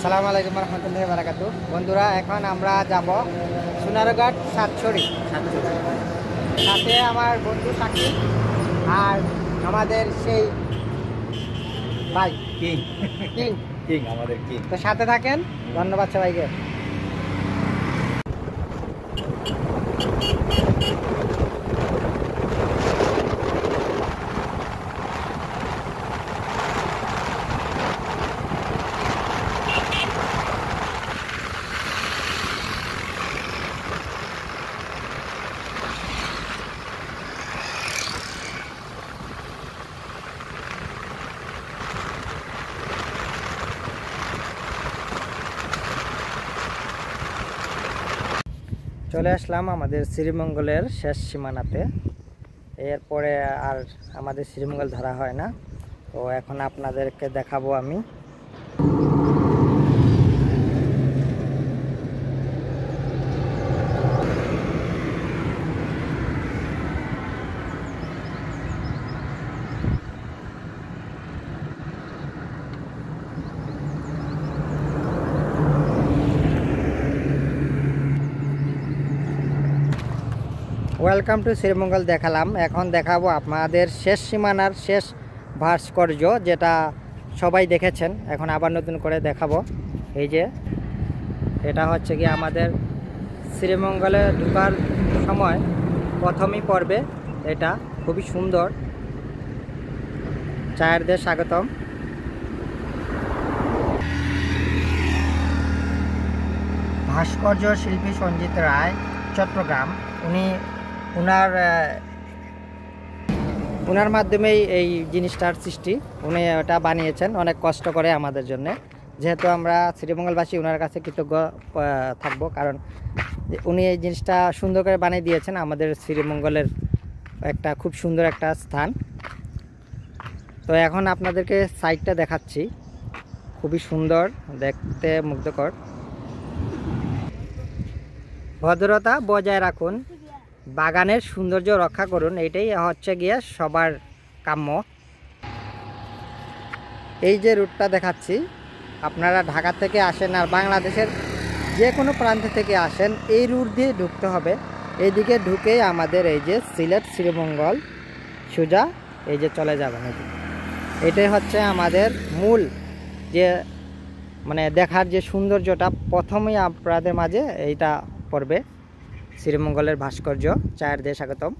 আসসালামু আলাইকুম রহমতুল্লাহি বারাকাতু। বন্ধুরা, এখন আমরা যাব সোনারঘাট সাতছড়ি। সাথে আমার বন্ধু সাকিব আর আমাদের সেই ভাই কিং কিং কিং আমাদের কিং। তো সাথে থাকেন। ধন্যবাদ সবাইকে। চলে আসলাম আমাদের শ্রীমঙ্গলের শেষ সীমানাতে। এরপরে আর আমাদের শ্রীমঙ্গল ধরা হয় না। তো এখন আপনাদেরকে দেখাবো আমি। ওয়েলকাম টু শ্রীমঙ্গল দেখালাম। এখন দেখাবো আপনাদের শেষ সীমানার শেষ ভাস্কর্য, যেটা সবাই দেখেছেন। এখন আবার নতুন করে দেখাবো। এই যে এটা হচ্ছে কি আমাদের শ্রীমঙ্গলে ঢোকার সময় প্রথমই পড়বে। এটা খুবই সুন্দর। চায়েরদের স্বাগতম। ভাস্কর্য শিল্পী সঞ্জিত রায়, চট্টগ্রাম। উনার মাধ্যমেই এই জিনিসটার সৃষ্টি। উনি এটা বানিয়েছেন অনেক কষ্ট করে আমাদের জন্য। যেহেতু আমরা শ্রীমঙ্গলবাসী, ওনার কাছে কৃতজ্ঞ থাকবো, কারণ উনি এই জিনিসটা সুন্দর করে বানিয়ে দিয়েছেন। আমাদের শ্রীমঙ্গলের একটা খুব সুন্দর একটা স্থান। তো এখন আপনাদেরকে সাইডটা দেখাচ্ছি। খুবই সুন্দর, দেখতে মুগ্ধকর। ভদ্রতা বজায় রাখুন, বাগানের সৌন্দর্য রক্ষা করুন, এটাই হচ্ছে গিয়ে সবার কাম্য। এই যে রুটটা দেখাচ্ছি, আপনারা ঢাকা থেকে আসেন আর বাংলাদেশের যে কোনো প্রান্ত থেকে আসেন, এই রুট দিয়ে ঢুকতে হবে। এইদিকে ঢুকেই আমাদের এই যে সিলেট শ্রীমঙ্গল সোজা এই যে চলে যাবেন। এটাই হচ্ছে আমাদের মূল যে মানে দেখার যে সৌন্দর্যটা, প্রথমেই আপনাদের মাঝে এইটা পড়বে, শ্রীমঙ্গলের ভাস্কর্য। চায়ের দিয়ে স্বাগতম।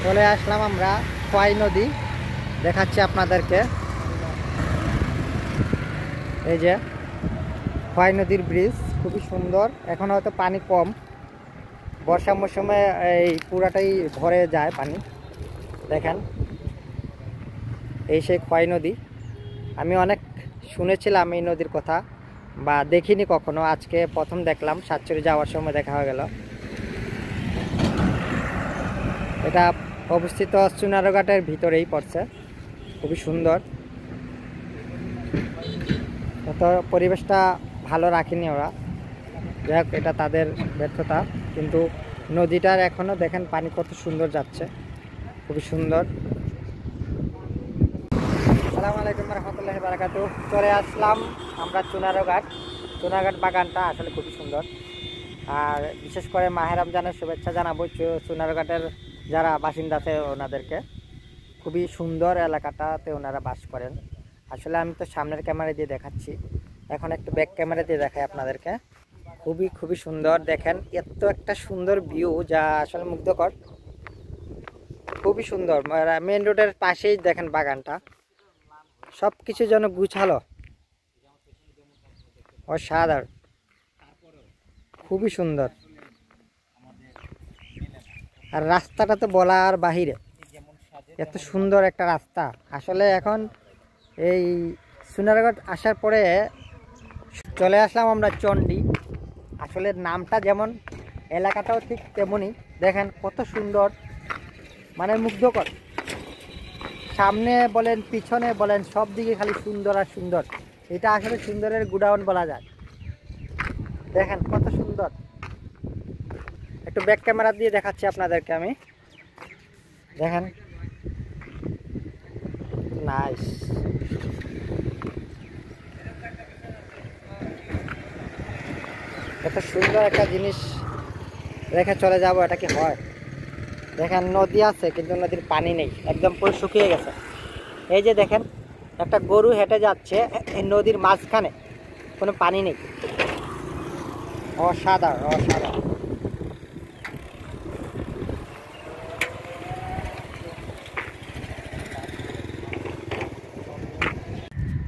চলে আসলাম আমরা খোয়াই নদী, দেখাচ্ছি আপনাদেরকে। এই যে খোয়াই নদীর ব্রিজ, খুবই সুন্দর। এখন হয়তো পানি কম, বর্ষা মৌসুমে এই পুরাটাই ভরে যায় পানি। দেখেন, এই সেই খোয়াই নদী। আমি অনেক শুনেছিলাম এই নদীর কথা, বা দেখিনি কখনো। আজকে প্রথম দেখলাম, সাতছড়ি যাওয়ার সময় দেখা হয়ে গেল। এটা অবস্থিত সোনারঘাটের ভিতরেই পড়ছে, খুবই সুন্দর। তো পরিবেশটা ভালো রাখেনি ওরা, যাই হোক, এটা তাদের ব্যর্থতা। কিন্তু নদীটার এখনও দেখেন পানি কত সুন্দর যাচ্ছে, খুবই সুন্দর। আসসালামু আলাইকুম রহমতুল্লাহি বারাকাতু। চলে আসলাম আমরা চুনারঘাট বাগানটা আসলে খুবই সুন্দর। আর বিশেষ করে মাহে রমজানের শুভেচ্ছা জানাবো চুনারঘাটের যারা বাসিন্দা আছে ওনাদেরকে। খুবই সুন্দর এলাকাটাতে ওনারা বাস করেন। আসলে আমি তো সামনের ক্যামেরা দিয়ে দেখাচ্ছি, এখন একটু ব্যাক ক্যামেরা দিয়ে দেখাই আপনাদেরকে। খুবই সুন্দর। দেখেন, এত একটা সুন্দর ভিউ, যা আসলে মুগ্ধকর। খুবই সুন্দর। মেন রোডের পাশেই দেখেন বাগানটা, সব কিছু যেন গুছালো, অসাধারণ, খুবই সুন্দর। আর রাস্তাটা তো বলার বাহিরে, এত সুন্দর একটা রাস্তা। আসলে এখন এই সোনারঘাট আসার পরে চলে আসলাম আমরা চণ্ডী। আসলে নামটা যেমন, এলাকাটাও ঠিক তেমনই। দেখেন কত সুন্দর, মানে মুগ্ধকর। সামনে বলেন পিছনে বলেন সব দিকে খালি সুন্দর আর সুন্দর। এটা আসলে সুন্দরের গুডাউন বলা যায়। দেখেন কত সুন্দর। একটু ব্যাক ক্যামেরা দিয়ে দেখাচ্ছি আপনাদেরকে আমি। দেখেন নাইস। এত সুন্দর একটা জিনিস রেখে চলে যাব, এটা কি হয়? দেখেন নদী আছে কিন্তু নদীর পানি নেই, একদম পুরো শুকিয়ে গেছে। এই যে দেখেন একটা গরু হেঁটে যাচ্ছে এই নদীর মাঝখানে, কোনো পানি নেই। অসাধারণ অসাধারণ।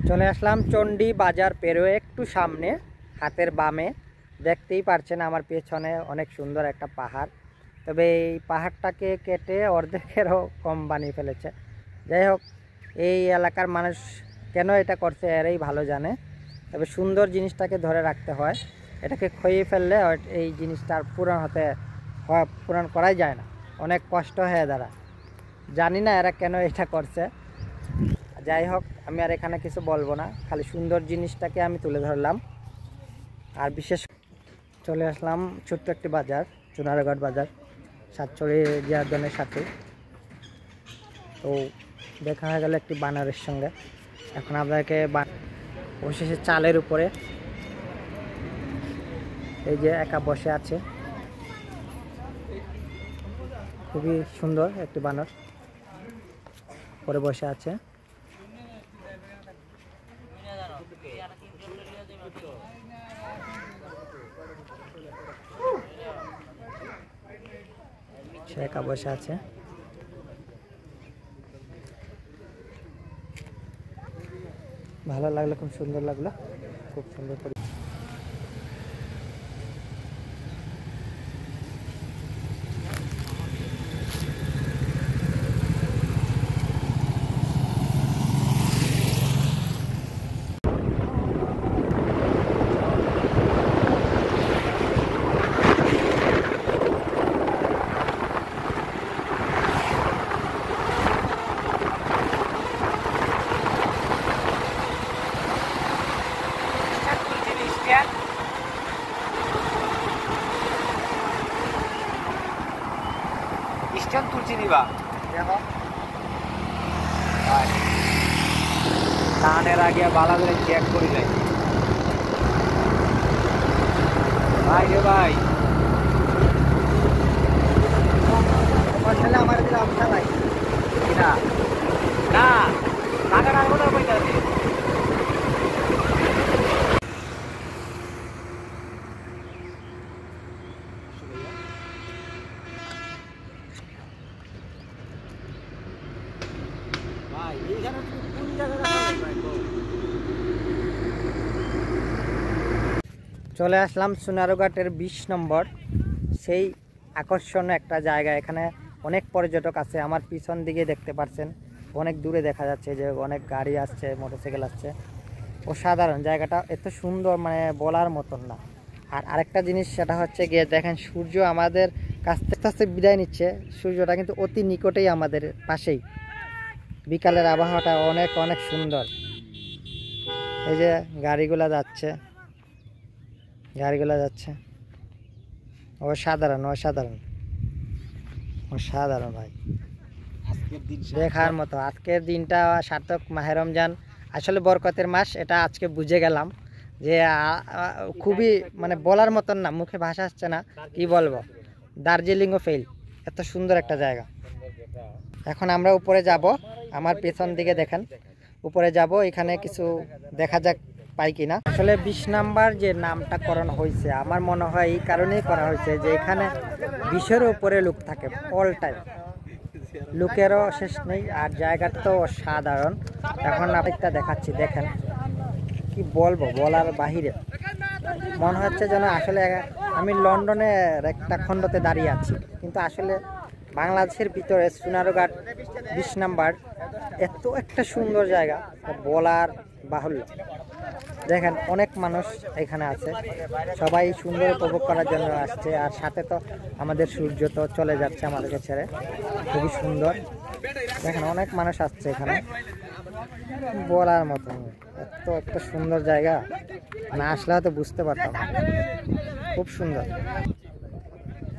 চলে আসলাম চণ্ডী বাজার পেরোয় একটু সামনে, হাতের বামে দেখতেই পারছেন আমার পেছনে অনেক সুন্দর একটা পাহাড়। তবে এই পাহাড়টাকে কেটে অর্ধেকেরও কম বানিয়ে ফেলেছে। যাই হোক, এই এলাকার মানুষ কেন এটা করছে এরাই ভালো জানে। তবে সুন্দর জিনিসটাকে ধরে রাখতে হয়, এটাকে খইয়ে ফেললে এই জিনিসটা আর পূরণ করাই যায় না, অনেক কষ্ট হয়ে দাঁড়ায়। জানি না এরা কেন এটা করছে। যাই হোক, আমি আর এখানে কিছু বলবো না, খালি সুন্দর জিনিসটাকে আমি তুলে ধরলাম। আর বিশেষ চলে আসলাম ছোট্ট একটি বাজার, চুনারঘাট বাজার, সাতচড়ি জিয়ারদনের সাথে। তো দেখা হয়ে গেল একটি বানরের সঙ্গে। এখন আপনাকে বসেছে চালের উপরে, এই যে একা বসে আছে, খুবই সুন্দর একটি বানর পরে বসে আছে। সে একা বসে আছে। ভালো লাগলো, খুব সুন্দর লাগলো, খুব সুন্দর করে। স্টেশন তুলছি নিবা দেখো টানের আগে বালা করে চেক করি নাই ভাই রে ভাই আমার দিলে অবস্থা নাই না না টাকা রাখবো না পয়সা দিয়ে চলে আসলাম সোনারঘাটের 20 নম্বর, সেই আকর্ষণীয় একটা জায়গা। এখানে অনেক পর্যটক আছে, আমার পিছন দিকে দেখতে পাচ্ছেন অনেক দূরে দেখা যাচ্ছে যে অনেক গাড়ি আসছে, মোটরসাইকেল আসছে। অসাধারণ জায়গাটা, এত সুন্দর মানে বলার মতন না। আর আরেকটা জিনিস সেটা হচ্ছে গিয়ে দেখেন সূর্য আমাদের কাছ থেকে আস্তে আস্তে বিদায় নিচ্ছে, সূর্যটা কিন্তু অতি নিকটেই আমাদের পাশেই। বিকালের আবহাওয়াটা অনেক অনেক সুন্দর। এই যে গাড়িগুলা যাচ্ছে, অসাধারণ অসাধারণ অসাধারণ ভাই, দেখার মতো। আজকের দিনটা সার্থক। মাহে রমজান আসলে বরকতের মাস, এটা আজকে বুঝে গেলাম যে খুবই মানে বলার মতন না, মুখে ভাষা আসছে না, কি বলবো। দার্জিলিংও ফেল, এত সুন্দর একটা জায়গা। এখন আমরা উপরে যাব, আমার পেছন দিকে দেখেন, উপরে যাব, এখানে কিছু দেখা যাক পাই কিনা। আসলে 20 নাম্বার যে নামটা করণ হয়েছে, আমার মনে হয় এই কারণেই করা হয়েছে যে এখানে 20-এর উপরে লোক থাকে অল টাইম, লোকেরও শেষ নেই। আর জায়গাটা তো অসাধারণ। এখন আপনাকে দেখাচ্ছি, দেখেন কি বলবো, বলার বাহিরে। মনে হচ্ছে যেন আসলে আমি লন্ডনের একটা খণ্ডতে দাঁড়িয়ে আছি, কিন্তু আসলে বাংলাদেশের ভিতরে সোনারঘাট 20 নাম্বার এত একটা সুন্দর জায়গা বলার বাহুল্য। দেখেন অনেক মানুষ এখানে আছে, সবাই সুন্দর উপভোগ করার জন্য আসছে। আর সাথে তো আমাদের সূর্য তো চলে যাচ্ছে আমাদেরকে ছেড়ে, খুবই সুন্দর। দেখেন অনেক মানুষ আসছে এখানে, বলার মতো এত একটা সুন্দর জায়গা, না আসলে হয়তো বুঝতে পারতাম না। খুব সুন্দর,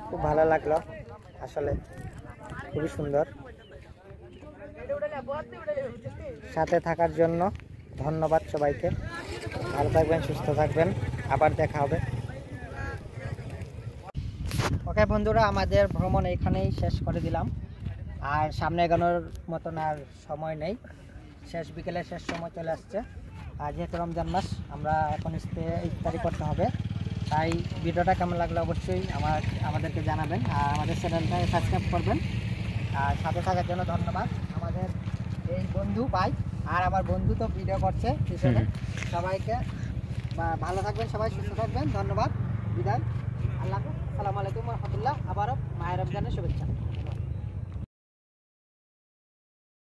খুব ভালো লাগলো আসলে, খুবই সুন্দর। সাথে থাকার জন্য ধন্যবাদ সবাইকে। ভালো থাকবেন, সুস্থ থাকবেন, আবার দেখা হবে। ওকে বন্ধুরা, আমাদের ভ্রমণ এখানেই শেষ করে দিলাম। আর সামনে এগোনোর মতন আর সময় নেই, বিকেলের শেষ সময় চলে আসছে। আর যেহেতু রমজান মাস, আমরা এখন ইফতারি করতে হবে। তাই ভিডিওটা কেমন লাগলো অবশ্যই আমাদেরকে জানাবেন, আর আমাদের চ্যানেলটাকে সাবস্ক্রাইব করবেন। আর সাথে থাকার জন্য ধন্যবাদ। আমাদের এই বন্ধু ভাই আর আমার বন্ধু তো ভিডিও করছে পিছনে। সবাইকে ভালো থাকবেন, সবাই সুস্থ থাকবেন। ধন্যবাদ, বিদায়, আল্লাহ হাফেজ, আসসালামু আলাইকুম রহমতুল্লাহ। আবারও মাহে রমজানের শুভেচ্ছা।